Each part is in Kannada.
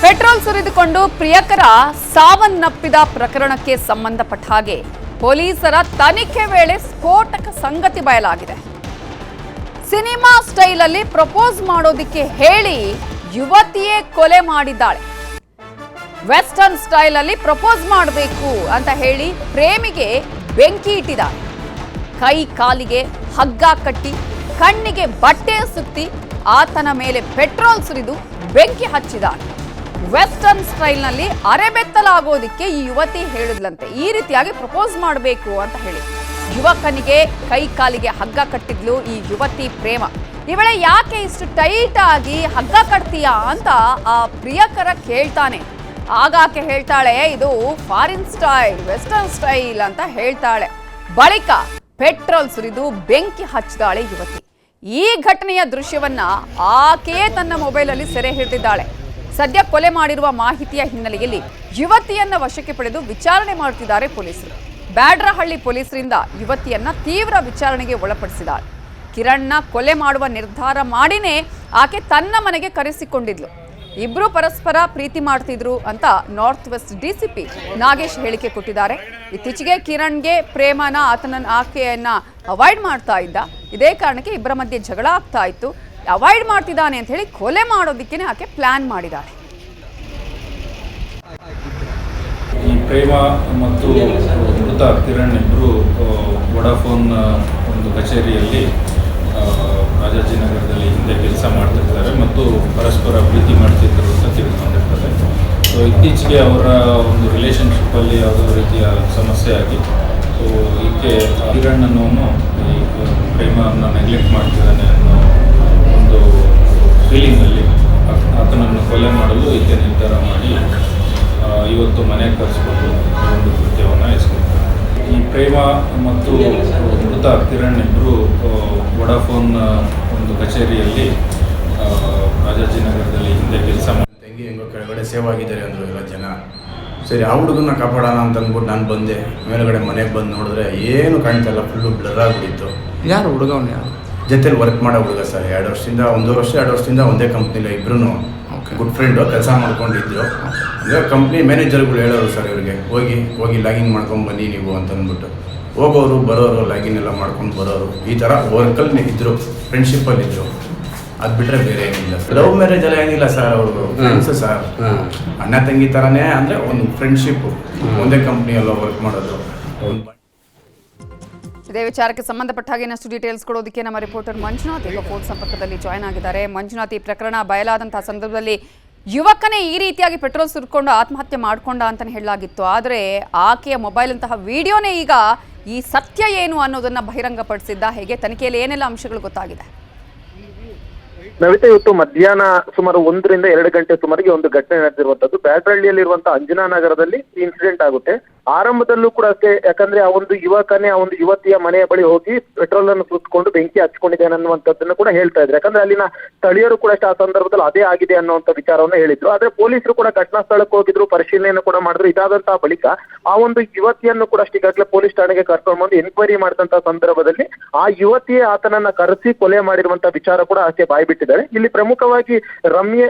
ಪೆಟ್ರೋಲ್ ಸುರಿದುಕೊಂಡು ಪ್ರಿಯಕರ ಸಾವನ್ನಪ್ಪಿದ ಪ್ರಕರಣಕ್ಕೆ ಸಂಬಂಧಪಟ್ಟ ಹಾಗೆ ಪೊಲೀಸರ ತನಿಖೆ ವೇಳೆ ಸ್ಫೋಟಕ ಸಂಗತಿ ಬಯಲಾಗಿದೆ. ಸಿನಿಮಾ ಸ್ಟೈಲ್ ಅಲ್ಲಿ ಪ್ರಪೋಸ್ ಮಾಡೋದಕ್ಕೆ ಹೇಳಿ ಯುವತಿಯೇ ಕೊಲೆ ಮಾಡಿದ್ದಾಳೆ. ವೆಸ್ಟರ್ನ್ ಸ್ಟೈಲ್ ಅಲ್ಲಿ ಪ್ರಪೋಸ್ ಮಾಡಬೇಕು ಅಂತ ಹೇಳಿ ಪ್ರೇಮಿಗೆ ಬೆಂಕಿ ಇಟ್ಟಿದ್ದಾಳೆ. ಕೈ ಕಾಲಿಗೆ ಹಗ್ಗ ಕಟ್ಟಿ ಕಣ್ಣಿಗೆ ಬಟ್ಟೆ ಸುತ್ತಿ ಆತನ ಮೇಲೆ ಪೆಟ್ರೋಲ್ ಸುರಿದು ಬೆಂಕಿ ಹಚ್ಚಿದ್ದಾಳೆ. ವೆಸ್ಟರ್ನ್ ಸ್ಟೈಲ್ನಲ್ಲಿ ಅರೆಬೆತ್ತಲಾಗೋದಿಕ್ಕೆ ಈ ಯುವತಿ ಹೇಳಿದ್ಲಂತೆ. ಈ ರೀತಿಯಾಗಿ ಪ್ರಪೋಸ್ ಮಾಡಬೇಕು ಅಂತ ಹೇಳಿ ಯುವಕನಿಗೆ ಕೈ ಕಾಲಿಗೆ ಹಗ್ಗ ಕಟ್ಟಿದ್ಲು ಈ ಯುವತಿ ಪ್ರೇಮ. ಈ ವೇಳೆ ಯಾಕೆ ಇಷ್ಟು ಟೈಟ್ ಆಗಿ ಹಗ್ಗ ಕಟ್ತೀಯಾ ಅಂತ ಆ ಪ್ರಿಯಕರ ಕೇಳ್ತಾನೆ. ಆಗಾಕೆ ಹೇಳ್ತಾಳೆ ಇದು ಫಾರಿನ್ ಸ್ಟೈಲ್, ವೆಸ್ಟರ್ನ್ ಸ್ಟೈಲ್ ಅಂತ ಹೇಳ್ತಾಳೆ. ಬಳಿಕ ಪೆಟ್ರೋಲ್ ಸುರಿದು ಬೆಂಕಿ ಹಚ್ಚಿದಾಳೆ ಯುವತಿ. ಈ ಘಟನೆಯ ದೃಶ್ಯವನ್ನ ಆಕೆಯೇ ತನ್ನ ಮೊಬೈಲಲ್ಲಿ ಸೆರೆ ಹಿಡಿದಿದ್ದಾಳೆ. ಸದ್ಯ ಕೊಲೆ ಮಾಡಿರುವ ಮಾಹಿತಿಯ ಹಿನ್ನೆಲೆಯಲ್ಲಿ ಯುವತಿಯನ್ನ ವಶಕ್ಕೆ ಪಡೆದು ವಿಚಾರಣೆ ಮಾಡುತ್ತಿದ್ದಾರೆ ಪೊಲೀಸರು. ಬ್ಯಾಡ್ರಹಳ್ಳಿ ಪೊಲೀಸರಿಂದ ಯುವತಿಯನ್ನ ತೀವ್ರ ವಿಚಾರಣೆಗೆ ಒಳಪಡಿಸಿದ್ದಾಳೆ. ಕಿರಣ್ನ ಕೊಲೆ ಮಾಡುವ ನಿರ್ಧಾರ ಮಾಡಿನೇ ಆಕೆ ತನ್ನ ಮನೆಗೆ ಕರೆಸಿಕೊಂಡಿದ್ಲು. ಇಬ್ರು ಪರಸ್ಪರ ಪ್ರೀತಿ ಮಾಡ್ತಿದ್ರು ಅಂತ ನಾರ್ತ್ ವೆಸ್ಟ್ ಡಿಸಿಪಿ ನಾಗೇಶ್ ಹೇಳಿಕೆ ಕೊಟ್ಟಿದ್ದಾರೆ. ಇತ್ತೀಚೆಗೆ ಕಿರಣ್ಗೆ ಪ್ರೇಮನ ಆಕೆಯನ್ನ ಅವಾಯ್ಡ್ ಮಾಡ್ತಾ ಇದ್ದ. ಇದೇ ಕಾರಣಕ್ಕೆ ಇಬ್ಬರ ಮಧ್ಯೆ ಜಗಳ ಆಗ್ತಾ ಇತ್ತು. ಅವಾಯ್ಡ್ ಮಾಡ್ತಿದ್ದಾನೆ ಅಂತ ಹೇಳಿ ಕೊಲೆ ಮಾಡೋದಕ್ಕೆ ಆಕೆ ಪ್ಲಾನ್ ಮಾಡಿದ್ದಾಳೆ. ಈ ಪ್ರೇಮ ಮತ್ತು ಮೃತ ಕಿರಣ್ ಇಬ್ಬರು ವೊಡಾಫೋನ್ ಒಂದು ಕಚೇರಿಯಲ್ಲಿ ರಾಜಾಜಿನಗರದಲ್ಲಿ ಹಿಂದೆ ಕೆಲಸ ಮಾಡ್ತಿರ್ತಾರೆ ಮತ್ತು ಪರಸ್ಪರ ಪ್ರೀತಿ ಮಾಡ್ತಿದ್ದರು ಅಂತ ತಿಳಿದುಕೊಂಡಿರ್ತಾರೆ. ಸೊ ಇತ್ತೀಚೆಗೆ ಅವರ ಒಂದು ರಿಲೇಷನ್ಶಿಪ್ಪಲ್ಲಿ ಯಾವುದೋ ರೀತಿಯ ಸಮಸ್ಯೆ ಆಗಿ ಸೊ ಈಕೆ ಕಿರಣ್ ಅನ್ನೋನು ಈ ಪ್ರೇಮವನ್ನು ನೆಗ್ಲೆಕ್ಟ್ ಮಾಡ್ತಿದ್ದಾನೆ ಅನ್ನೋ ಒಂದು ಫೀಲಿಂಗಲ್ಲಿ ಆತನನ್ನು ಕೊಲೆ ಮಾಡಲು ಈಕೆ ನಿರ್ಧಾರ ಮಾಡಿ ಇವತ್ತು ಮನೆಗೆ ಕರೆಸ್ಕೊಂಡು ಒಂದು ಕೃತ್ಯವನ್ನು ಎಸಗಿರ್ತಾರೆ. ಈ ಪ್ರೇಮ ಮತ್ತು ಮೃತ ಕಿರಣ್ ಇಬ್ಬರು ವೊಡಾಫೋನ್ ಒಂದು ಕಚೇರಿಯಲ್ಲಿ ರಾಜಾಜಿನಗರದಲ್ಲಿ ಹಿಂದೆ ಕೆಲಸ ತಂಗಿ ಹೆಂಗೋ ಕೆಳಗಡೆ ಸೇವ್ ಆಗಿದ್ದಾರೆ ಅಂದರು ಎಲ್ಲ ಜನ. ಸರಿ ಆ ಹುಡುಗನ್ನ ಕಾಪಾಡೋಣ ಅಂತ ಅಂದ್ಬಿಟ್ಟು ನಾನು ಬಂದೆ. ಮೇಲುಗಡೆ ಮನೆಗೆ ಬಂದು ನೋಡಿದ್ರೆ ಏನು ಕಾಣ್ತಾ ಇಲ್ಲ, ಫುಲ್ಲು ಬ್ಲರ್ ಆಗಿಬಿಟ್ಟಿತ್ತು. ಯಾರು ಹುಡುಗವನ್ನ? ಯಾರು ಜೊತೆಲಿ ವರ್ಕ್ ಮಾಡೋ ಹುಡುಗ ಸರ್. 2 ವರ್ಷದಿಂದ ಒಂದೇ ಕಂಪ್ನಿಲಿ ಇಬ್ಬರು ಗುಡ್ ಫ್ರೆಂಡು ಕೆಲಸ ಮಾಡ್ಕೊಂಡಿದ್ರು. ಅಂದರೆ ಕಂಪ್ನಿ ಮ್ಯಾನೇಜರ್ಗಳು ಹೇಳೋರು ಸರ್ ಇವ್ರಿಗೆ ಹೋಗಿ ಲಾಗಿನ್ ಮಾಡ್ಕೊಂಡು ಬನ್ನಿ ನೀವು ಅಂತ ಅಂದ್ಬಿಟ್ಟು ಹೋಗೋರು ಬರೋರು ಲಾಗಿನ್ ಎಲ್ಲ ಮಾಡ್ಕೊಂಡು ಬರೋರು. ಈ ಥರ ವರ್ಕಲ್ಲಿ ಇದ್ದರು, ಫ್ರೆಂಡ್ಶಿಪ್ಪಲ್ಲಿದ್ದರು. ಅದು ಬಿಟ್ಟರೆ ಬೇರೆ ಏನಿಲ್ಲ. ಲವ್ ಮ್ಯಾರೇಜ್ ಎಲ್ಲ ಏನಿಲ್ಲ ಸರ್. ಅವರು ಫ್ರೆಂಡ್ಸು ಸರ್, ಅಣ್ಣ ತಂಗಿ ಥರನೇ. ಅಂದರೆ ಒಂದು ಫ್ರೆಂಡ್ಶಿಪ್ಪು, ಒಂದೇ ಕಂಪ್ನಿಯೆಲ್ಲ ವರ್ಕ್ ಮಾಡೋದು. ಇದೇ ವಿಚಾರಕ್ಕೆ ಸಂಬಂಧಪಟ್ಟ ಹಾಗೆ ಇನ್ನಷ್ಟು ಡೀಟೇಲ್ಸ್ ಕೊಡೋದಕ್ಕೆ ನಮ್ಮ ರಿಪೋರ್ಟರ್ ಮಂಜುನಾಥ್ ಈಗ ಫೋನ್ ಸಂಪರ್ಕದಲ್ಲಿ ಜಾಯ್ನ್ ಆಗಿದ್ದಾರೆ. ಮಂಜುನಾಥ್, ಈ ಪ್ರಕರಣ ಬಯಲಾದಂತಹ ಸಂದರ್ಭದಲ್ಲಿ ಯುವಕನೇ ಈ ರೀತಿಯಾಗಿ ಪೆಟ್ರೋಲ್ ಸುರಿದುಕೊಂಡು ಆತ್ಮಹತ್ಯೆ ಮಾಡಿಕೊಂಡ ಅಂತಲೇ ಹೇಳಲಾಗಿತ್ತು. ಆದರೆ ಆಕೆಯ ಮೊಬೈಲ್ ಅಂತಹ ವಿಡಿಯೋನೇ ಈಗ ಈ ಸತ್ಯ ಏನು ಅನ್ನೋದನ್ನ ಬಹಿರಂಗಪಡಿಸಿದ್ದ. ಹೇಗೆ ತನಿಖೆಯಲ್ಲಿ ಏನೆಲ್ಲ ಅಂಶಗಳು ಗೊತ್ತಾಗಿದೆ? ನವಿತಾ, ಇವತ್ತು ಮಧ್ಯಾಹ್ನ ಸುಮಾರು 1 ರಿಂದ 2 ಗಂಟೆ ಸುಮಾರಿಗೆ ಒಂದು ಘಟನೆ ನಡೆದಿರುವಂತದ್ದು. ಬ್ಯಾಡ್ರಹಳ್ಳಿಯಲ್ಲಿರುವಂತಹ ಅಂಜನಾ ನಗರದಲ್ಲಿ ಇನ್ಸಿಡೆಂಟ್ ಆಗುತ್ತೆ. ಆರಂಭದಲ್ಲೂ ಕೂಡ ಅಷ್ಟೇ, ಯಾಕಂದ್ರೆ ಆ ಒಂದು ಯುವಕನೇ ಆ ಒಂದು ಯುವತಿಯ ಮನೆಯ ಬಳಿ ಹೋಗಿ ಪೆಟ್ರೋಲ್ ಅನ್ನು ಸುರಿದುಕೊಂಡು ಬೆಂಕಿ ಹಚ್ಕೊಂಡಿದ್ದೇನೆ ಅನ್ನುವಂಥದ್ದನ್ನ ಕೂಡ ಹೇಳ್ತಾ ಇದ್ರು. ಯಾಕಂದ್ರೆ ಅಲ್ಲಿನ ಸ್ಥಳೀಯರು ಕೂಡ ಅಷ್ಟೇ ಆ ಸಂದರ್ಭದಲ್ಲಿ ಅದೇ ಆಗಿದೆ ಅನ್ನುವಂಥ ವಿಚಾರವನ್ನು ಹೇಳಿದ್ರು. ಆದ್ರೆ ಪೊಲೀಸರು ಕೂಡ ಘಟನಾ ಸ್ಥಳಕ್ಕೆ ಹೋಗಿದ್ರು, ಪರಿಶೀಲನೆಯನ್ನು ಕೂಡ ಮಾಡಿದ್ರು. ಇದಾದಂತಹ ಬಳಿಕ ಆ ಒಂದು ಯುವತಿಯನ್ನು ಕೂಡ ಅಷ್ಟೇ ಈಗಾಗಲೇ ಪೊಲೀಸ್ ಠಾಣೆಗೆ ಕರ್ಕೊಂಡು ಬಂದು ಎನ್ಕ್ವೈರಿ ಮಾಡಿದಂತಹ ಸಂದರ್ಭದಲ್ಲಿ ಆ ಯುವತಿಯೇ ಆತನನ್ನ ಕರೆಸಿ ಕೊಲೆ ಮಾಡಿರುವಂತಹ ವಿಚಾರ ಕೂಡ ಅಷ್ಟೇ ಬಾಯ್ಬಿಟ್ಟಿದ್ದಾರೆ. ಇಲ್ಲಿ ಪ್ರಮುಖವಾಗಿ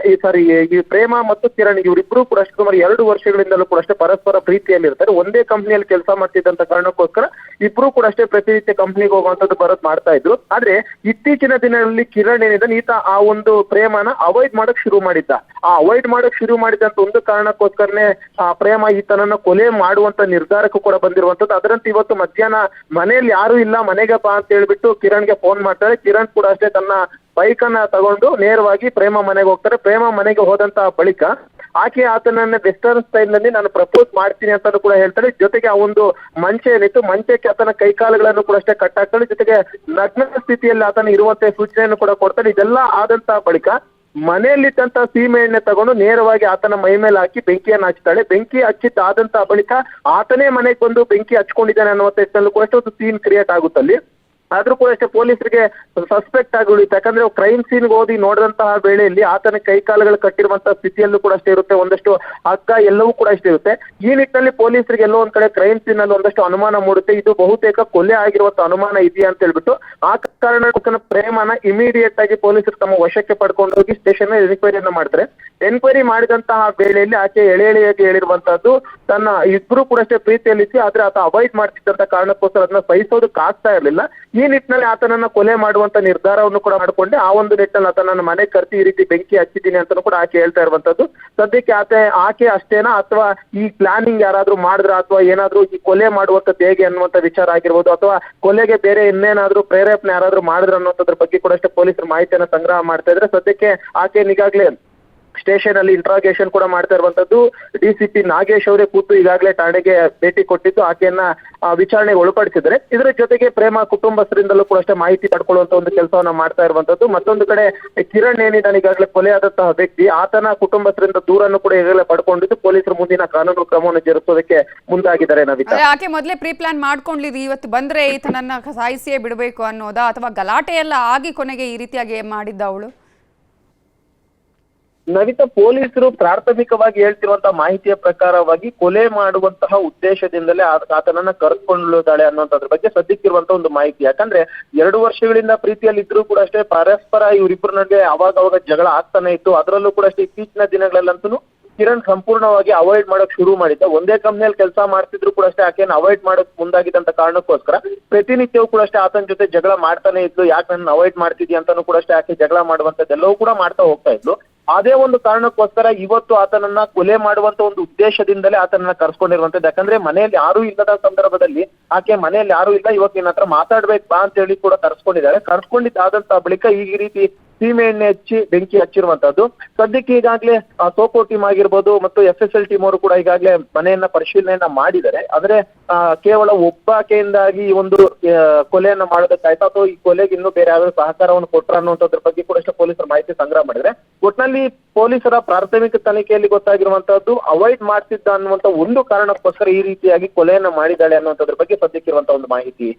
ಈ ಪ್ರೇಮ ಮತ್ತು ಕಿರಣ್ ಇವರಿಬ್ರು ಕೂಡ ಅಷ್ಟೇ ಸುಮಾರು 2 ವರ್ಷಗಳಿಂದಲೂ ಕೂಡ ಅಷ್ಟೇ ಪರಸ್ಪರ ಪ್ರೀತಿಯಲ್ಲಿ ಇರ್ತಾರೆ. ಒಂದೇ ಕಂಪ್ನಿಯಲ್ಲಿ ಕೆಲಸ ಮಾಡ್ತಿದ್ದಂತ ಕಾರಣಕ್ಕೋಸ್ಕರ ಇಬ್ರು ಕೂಡ ಅಷ್ಟೇ ಪ್ರತಿನಿತ್ಯ ಕಂಪ್ನಿಗೆ ಹೋಗುವಂತದ್ದು ಬರೋದು ಮಾಡ್ತಾ ಇದ್ರು. ಆದ್ರೆ ಇತ್ತೀಚಿನ ದಿನಗಳಲ್ಲಿ ಕಿರಣ್ ಏನಿದ್ದಾನೆ, ಈತ ಆ ಒಂದು ಪ್ರೇಮನ ಅವಾಯ್ಡ್ ಮಾಡಕ್ ಶುರು ಮಾಡಿದ್ದ. ಆ ಅವಾಯ್ಡ್ ಮಾಡಕ್ ಶುರು ಮಾಡಿದಂತ ಒಂದು ಕಾರಣಕ್ಕೋಸ್ಕರನೇ ಆ ಪ್ರೇಮ ಈತನನ್ನ ಕೊಲೆ ಮಾಡುವಂತ ನಿರ್ಧಾರಕ್ಕೂ ಕೂಡ ಬಂದಿರುವಂತದ್ದು. ಅದರಂತೆ ಇವತ್ತು ಮಧ್ಯಾಹ್ನ ಮನೆಯಲ್ಲಿ ಯಾರು ಇಲ್ಲ, ಮನೆಗೆ ಬಾ ಅಂತ ಹೇಳ್ಬಿಟ್ಟು ಕಿರಣ್ಗೆ ಫೋನ್ ಮಾಡ್ತಾರೆ. ಕಿರಣ್ ಕೂಡ ಅಷ್ಟೇ ತನ್ನ ಬೈಕ್ ಅನ್ನ ತಗೊಂಡು ನೇರವಾಗಿ ಪ್ರೇಮ ಮನೆಗೆ ಹೋಗ್ತಾರೆ. ಪ್ರೇಮ ಮನೆಗೆ ಹೋದಂತಹ ಬಳಿಕ ಆಕೆ ಆತನನ್ನ ವೆಸ್ಟರ್ನ್ ಸ್ಟೈಲ್ ನಲ್ಲಿ ನಾನು ಪ್ರಪೋಸ್ ಮಾಡ್ತೀನಿ ಅಂತಾನು ಕೂಡ ಹೇಳ್ತಾಳೆ. ಜೊತೆಗೆ ಆ ಒಂದು ಮಂಚೆ ಏನಿತ್ತು, ಮಂಚಕ್ಕೆ ಆತನ ಕೈಕಾಲುಗಳನ್ನು ಕೂಡ ಅಷ್ಟೇ ಕಟ್ಟಾಕ್ತಾಳೆ. ಜೊತೆಗೆ ನಗ್ನ ಸ್ಥಿತಿಯಲ್ಲಿ ಆತನ ಇರುವಂತೆ ಸೂಚನೆಯನ್ನು ಕೂಡ ಕೊಡ್ತಾಳೆ. ಇದೆಲ್ಲ ಆದಂತಹ ಬಳಿಕ ಮನೆಯಲ್ಲಿದ್ದಂತ ಸೀಮೆ ಎಣ್ಣೆ ತಗೊಂಡು ನೇರವಾಗಿ ಆತನ ಮೈ ಮೇಲೆ ಹಾಕಿ ಬೆಂಕಿಯನ್ನು ಹಚ್ತಾಳೆ. ಬೆಂಕಿ ಹಚ್ಚಿದ್ದಾದಂತಹ ಬಳಿಕ ಆತನೇ ಮನೆಗೆ ಬಂದು ಬೆಂಕಿ ಹಚ್ಕೊಂಡಿದ್ದಾನೆ ಅನ್ನುವ ಟೆಸ್ಟ್ನಲ್ಲೂ ಕೂಡ ಅಷ್ಟೇ ಒಂದು ಸೀನ್ ಕ್ರಿಯೇಟ್ ಆಗುತ್ತಲ್ಲಿ. ಆದ್ರೂ ಕೂಡ ಅಷ್ಟೇ ಪೊಲೀಸರಿಗೆ ಸಸ್ಪೆಕ್ಟ್ ಆಗಿ ಉಳಿಯುತ್ತೆ. ಯಾಕಂದ್ರೆ ಕ್ರೈಮ್ ಸೀನ್ಗೆ ಓದಿ ನೋಡಿದಂತಹ ವೇಳೆಯಲ್ಲಿ ಆತನ ಕೈಕಾಲುಗಳು ಕಟ್ಟಿರುವಂತಹ ಸ್ಥಿತಿಯಲ್ಲೂ ಕೂಡ ಅಷ್ಟೇ ಇರುತ್ತೆ. ಒಂದಷ್ಟು ಹಗ್ಗ ಎಲ್ಲವೂ ಕೂಡ ಅಷ್ಟೇ ಇರುತ್ತೆ. ಈ ನಿಟ್ಟಿನಲ್ಲಿ ಪೊಲೀಸರಿಗೆ ಎಲ್ಲೋ ಒಂದ್ ಕಡೆ ಕ್ರೈಮ್ ಸೀನ್ ಅಲ್ಲಿ ಒಂದಷ್ಟು ಅನುಮಾನ ಮೂಡುತ್ತೆ. ಇದು ಬಹುತೇಕ ಕೊಲೆ ಆಗಿರುವಂತ ಅನುಮಾನ ಇದೆಯಾ ಅಂತ ಹೇಳ್ಬಿಟ್ಟು ಆ ಕಾರಣಕ್ಕೋಸ್ಕರ ಪ್ರೇಮನ ಇಮಿಡಿಯೇಟ್ ಆಗಿ ಪೊಲೀಸರು ತಮ್ಮ ವಶಕ್ಕೆ ಪಡ್ಕೊಂಡು ಹೋಗಿ ಸ್ಟೇಷನ್ ಎನ್ಕ್ವೈರಿಯನ್ನ ಮಾಡ್ತಾರೆ. ಎನ್ಕ್ವೈರಿ ಮಾಡಿದಂತಹ ವೇಳೆಯಲ್ಲಿ ಆಕೆ ಎಳೆಯಾಗಿ ಹೇಳಿರುವಂತಹದ್ದು ತನ್ನ ಇಬ್ರು ಕೂಡ ಅಷ್ಟೇ ಪ್ರೀತಿಯಲ್ಲಿಸಿ ಆದ್ರೆ ಆತ ಅವಾಯ್ಡ್ ಮಾಡ್ತಿದ್ದಂತ ಕಾರಣಕ್ಕೋಸ್ಕರ ಅದನ್ನ ಸಹಿಸೋದಕ್ಕೆ ಆಗ್ತಾ ಇರಲಿಲ್ಲ. ಈ ನಿಟ್ಟಿನಲ್ಲಿ ಆತನನ್ನ ಕೊಲೆ ಮಾಡುವಂತ ನಿರ್ಧಾರವನ್ನು ಕೂಡ ಮಾಡ್ಕೊಂಡೆ. ಆ ಒಂದು ನಿಟ್ಟಿನಲ್ಲಿ ಆತನನ್ನ ಮನೆ ಕರ್ತಿ ಈ ರೀತಿ ಬೆಂಕಿ ಹಚ್ಚಿದ್ದೀನಿ ಅಂತಾನು ಕೂಡ ಆಕೆ ಹೇಳ್ತಾ ಇರುವಂತದ್ದು. ಸದ್ಯಕ್ಕೆ ಆಕೆ ಅಷ್ಟೇನಾ ಅಥವಾ ಈ ಪ್ಲಾನಿಂಗ್ ಯಾರಾದ್ರೂ ಮಾಡಿದ್ರ ಅಥವಾ ಏನಾದ್ರೂ ಈ ಕೊಲೆ ಮಾಡುವಂತದ್ದು ಹೇಗೆ ಅನ್ನುವಂತ ವಿಚಾರ ಆಗಿರ್ಬೋದು ಅಥವಾ ಕೊಲೆಗೆ ಬೇರೆ ಇನ್ನೇನಾದ್ರೂ ಪ್ರೇರೇಪಣೆ ಯಾರಾದ್ರೂ ಮಾಡಿದ್ರ ಅನ್ನೋದ್ರ ಬಗ್ಗೆ ಕೂಡ ಅಷ್ಟೇ ಪೊಲೀಸರು ಮಾಹಿತಿಯನ್ನ ಸಂಗ್ರಹ ಮಾಡ್ತಾ ಇದ್ರೆ. ಸದ್ಯಕ್ಕೆ ಆಕೆ ಈಗಾಗಲೇ ಸ್ಟೇಷನ್ ಅಲ್ಲಿ ಇಂಟ್ರಾಗೇಷನ್ ಕೂಡ ಮಾಡ್ತಾ ಇರುವಂತದ್ದು. ಡಿಸಿಪಿ ನಾಗೇಶ್ ಅವರೇ ಕೂತು ಈಗಾಗಲೇ ಠಾಣೆಗೆ ಭೇಟಿ ಕೊಟ್ಟಿದ್ದು ಆಕೆಯನ್ನ ವಿಚಾರಣೆಗೆ ಒಳಪಡಿಸಿದರೆ. ಇದರ ಜೊತೆಗೆ ಪ್ರೇಮ ಕುಟುಂಬಸ್ಥರಿಂದಲೂ ಕೂಡ ಅಷ್ಟೇ ಮಾಹಿತಿ ಪಡ್ಕೊಳ್ಳುವಂತ ಒಂದು ಕೆಲಸವನ್ನ ಮಾಡ್ತಾ ಇರುವಂತದ್ದು. ಮತ್ತೊಂದು ಕಡೆ ಕಿರಣ್ ಏನಿದ್ದಾನೆ ಈಗಾಗಲೇ ಕೊಲೆಯಾದಂತಹ ವ್ಯಕ್ತಿ ಆತನ ಕುಟುಂಬಸ್ಥರಿಂದ ದೂರನ್ನು ಕೂಡ ಈಗಾಗಲೇ ಪಡ್ಕೊಂಡಿದ್ದು ಪೊಲೀಸರು ಮುಂದಿನ ಕಾನೂನು ಕ್ರಮವನ್ನು ಜರುಗಿಸೋದಕ್ಕೆ ಮುಂದಾಗಿದ್ದಾರೆ. ನವಿತಾ, ಆಕೆ ಮೊದಲೇ ಪ್ರೀ ಪ್ಲಾನ್ ಮಾಡ್ಕೊಂಡಿದ್ದು ಇವತ್ತು ಬಂದ್ರೆ ಈತನನ್ನ ಸಾಯಿಸಿಯೇ ಬಿಡಬೇಕು ಅನ್ನೋದಾ ಅಥವಾ ಗಲಾಟೆ ಎಲ್ಲ ಆಗಿ ಕೊನೆಗೆ ಈ ರೀತಿಯಾಗಿ ಮಾಡಿದ್ದ ಅವಳು? ನವಿತಾ, ಪೊಲೀಸರು ಪ್ರಾಥಮಿಕವಾಗಿ ಹೇಳ್ತಿರುವಂತಹ ಮಾಹಿತಿಯ ಪ್ರಕಾರವಾಗಿ ಕೊಲೆ ಮಾಡುವಂತಹ ಉದ್ದೇಶದಿಂದಲೇ ಆತನನ್ನ ಕರೆದುಕೊಳ್ಳುತ್ತಾಳೆ ಅನ್ನುವಂಥದ್ರ ಬಗ್ಗೆ ಸದ್ಯಕ್ಕಿರುವಂತಹ ಒಂದು ಮಾಹಿತಿ. ಯಾಕಂದ್ರೆ 2 ವರ್ಷಗಳಿಂದ ಪ್ರೀತಿಯಲ್ಲಿ ಇದ್ರೂ ಕೂಡ ಅಷ್ಟೇ ಪರಸ್ಪರ ಇವರಿಬ್ಬರ ನಡುವೆ ಅವಾಗ ಜಗಳ ಆಗ್ತಾನೆ ಇತ್ತು. ಅದರಲ್ಲೂ ಕೂಡ ಅಷ್ಟೇ ಇತ್ತೀಚಿನ ದಿನಗಳಲ್ಲಂತೂ ಕಿರಣ್ ಸಂಪೂರ್ಣವಾಗಿ ಅವಾಯ್ಡ್ ಮಾಡಕ್ ಶುರು ಮಾಡಿದ್ದ. ಒಂದೇ ಕಂಪ್ನಿಯಲ್ಲಿ ಕೆಲಸ ಮಾಡ್ತಿದ್ರು ಕೂಡ ಅಷ್ಟೇ ಆಕೆಯನ್ನು ಅವಾಯ್ಡ್ ಮಾಡಕ್ ಮುಂದಾಗಿದ್ದಂತ ಕಾರಣಕ್ಕೋಸ್ಕರ ಪ್ರತಿನಿತ್ಯವೂ ಕೂಡ ಅಷ್ಟೇ ಆತನ ಜೊತೆ ಜಗಳ ಮಾಡ್ತಾನೆ ಇದ್ಲು. ಯಾಕೆ ನನ್ನ ಅವಾಯ್ಡ್ ಮಾಡ್ತಿದ್ಯಾ ಅಂತಾನು ಕೂಡ ಅಷ್ಟೇ ಆಕೆ ಜಗಳ ಮಾಡುವಂತದ್ದೆಲ್ಲವೂ ಕೂಡ ಮಾಡ್ತಾ ಹೋಗ್ತಾ ಇದ್ಲು. ಅದೇ ಒಂದು ಕಾರಣಕ್ಕೋಸ್ಕರ ಇವತ್ತು ಆತನನ್ನ ಕೊಲೆ ಮಾಡುವಂತ ಒಂದು ಉದ್ದೇಶದಿಂದಲೇ ಆತನನ್ನ ಕರ್ಸ್ಕೊಂಡಿರುವಂತದ್ದು. ಯಾಕಂದ್ರೆ ಮನೆಯಲ್ಲಿ ಯಾರು ಇಲ್ಲದ ಸಂದರ್ಭದಲ್ಲಿ ಆಕೆ ಮನೆಯಲ್ಲಿ ಯಾರು ಇಲ್ಲ, ಇವತ್ತು ನಿನ್ನ ಹತ್ರ ಮಾತಾಡ್ಬೇಕು ಬಾ ಅಂತ ಹೇಳಿ ಕೂಡ ಕರ್ಸ್ಕೊಂಡಿದ್ದಾಳೆ. ಕರ್ಸ್ಕೊಂಡಿದ್ದಾದಂತ ಬಳಿಕ ಈ ರೀತಿ ಸೀಮೆ ಎಣ್ಣೆ ಹಚ್ಚಿ ಬೆಂಕಿ ಹಚ್ಚಿರುವಂತದ್ದು. ಸದ್ಯಕ್ಕೆ ಈಗಾಗಲೇ ಸೋಪೋ ಟೀಮ್ ಆಗಿರ್ಬೋದು ಮತ್ತು FSL ಟೀಮ್ ಅವರು ಕೂಡ ಈಗಾಗಲೇ ಮನೆಯನ್ನ ಪರಿಶೀಲನೆಯನ್ನ ಮಾಡಿದ್ದಾರೆ. ಆದ್ರೆ ಕೇವಲ ಒಬ್ಬಾಕೆಯಿಂದಾಗಿ ಈ ಒಂದು ಕೊಲೆಯನ್ನ ಮಾಡೋದಕ್ಕಾಯ್ತಾ ಅಥವಾ ಈ ಕೊಲೆಗೆ ಇನ್ನೂ ಬೇರೆ ಯಾವ್ದಾದ್ರು ಸಹಕಾರವನ್ನು ಕೊಟ್ರ ಅನ್ನುವಂಥದ್ರ ಬಗ್ಗೆ ಕೂಡ ಅಷ್ಟೇ ಪೊಲೀಸರು ಮಾಹಿತಿ ಸಂಗ್ರಹ ಮಾಡಿದ್ರೆ. ಒಟ್ನಲ್ಲಿ ಪೊಲೀಸರ ಪ್ರಾಥಮಿಕ ತನಿಖೆಯಲ್ಲಿ ಗೊತ್ತಾಗಿರುವಂತಹದ್ದು ಅವಾಯ್ಡ್ ಮಾಡ್ತಿದ್ದ ಅನ್ನುವಂತ ಒಂದು ಕಾರಣಕ್ಕೋಸ್ಕರ ಈ ರೀತಿಯಾಗಿ ಕೊಲೆಯನ್ನ ಮಾಡಿದ್ದಾಳೆ ಅನ್ನುವಂಥದ್ರ ಬಗ್ಗೆ ಸದ್ಯಕ್ಕಿರುವಂತಹ ಒಂದು ಮಾಹಿತಿ.